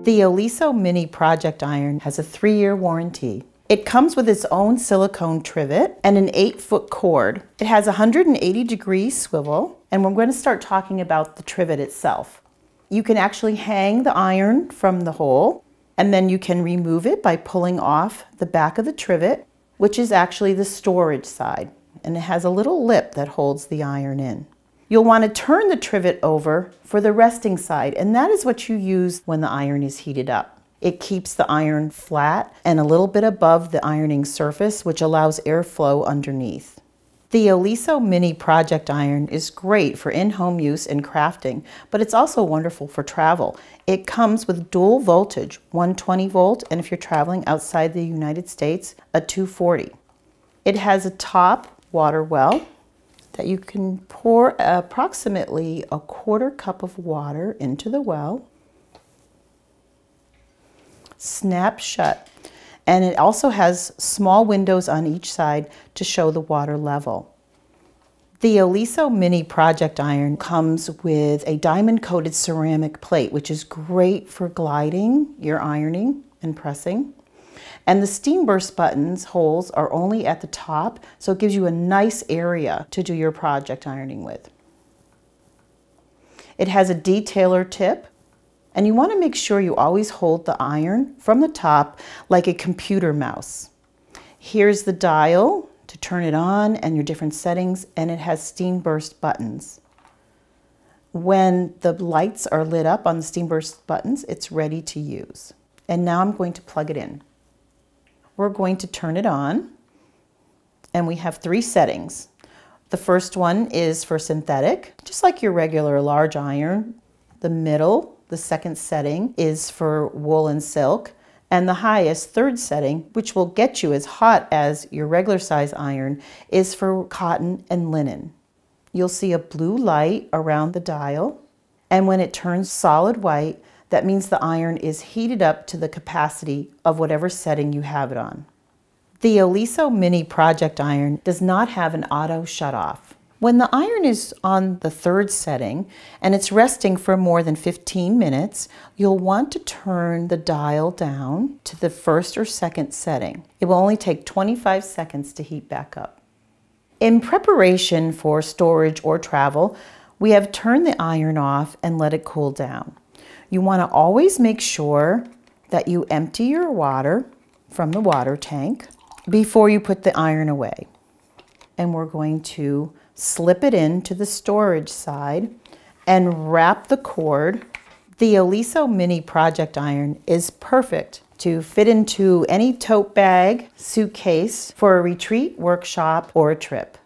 The Oliso Mini Project Iron has a 3-year warranty. It comes with its own silicone trivet and an 8-foot cord. It has a 180-degree swivel, and we're going to start talking about the trivet itself. You can actually hang the iron from the hole, and then you can remove it by pulling off the back of the trivet, which is actually the storage side, and it has a little lip that holds the iron in. You'll want to turn the trivet over for the resting side, and that is what you use when the iron is heated up. It keeps the iron flat and a little bit above the ironing surface, which allows airflow underneath. The Oliso Mini Project Iron is great for in-home use and crafting, but it's also wonderful for travel. It comes with dual voltage, 120 volt, and if you're traveling outside the United States, a 240. It has a top water well that you can pour approximately a 1/4 cup of water into the well. Snap shut. And it also has small windows on each side to show the water level. The Oliso Mini Project Iron comes with a diamond-coated ceramic plate, which is great for gliding your ironing and pressing. And the steam burst buttons holes are only at the top, so it gives you a nice area to do your project ironing with. It has a detailer tip, and you want to make sure you always hold the iron from the top like a computer mouse. Here's the dial to turn it on and your different settings, and it has steam burst buttons. When the lights are lit up on the steam burst buttons, it's ready to use. And now I'm going to plug it in. We're going to turn it on, and we have 3 settings. The first one is for synthetic, just like your regular large iron. The middle, the second setting, is for wool and silk, and the highest, 3rd setting, which will get you as hot as your regular size iron, is for cotton and linen. You'll see a blue light around the dial, and when it turns solid white, that means the iron is heated up to the capacity of whatever setting you have it on. The Oliso Mini Project Iron does not have an auto shut-off. When the iron is on the 3rd setting and it's resting for more than 15 minutes, you'll want to turn the dial down to the 1st or 2nd setting. It will only take 25 seconds to heat back up. In preparation for storage or travel, we have turned the iron off and let it cool down. You want to always make sure that you empty your water from the water tank before you put the iron away. And we're going to slip it into the storage side and wrap the cord. The Oliso Mini Project Iron is perfect to fit into any tote bag, suitcase for a retreat, workshop, or a trip.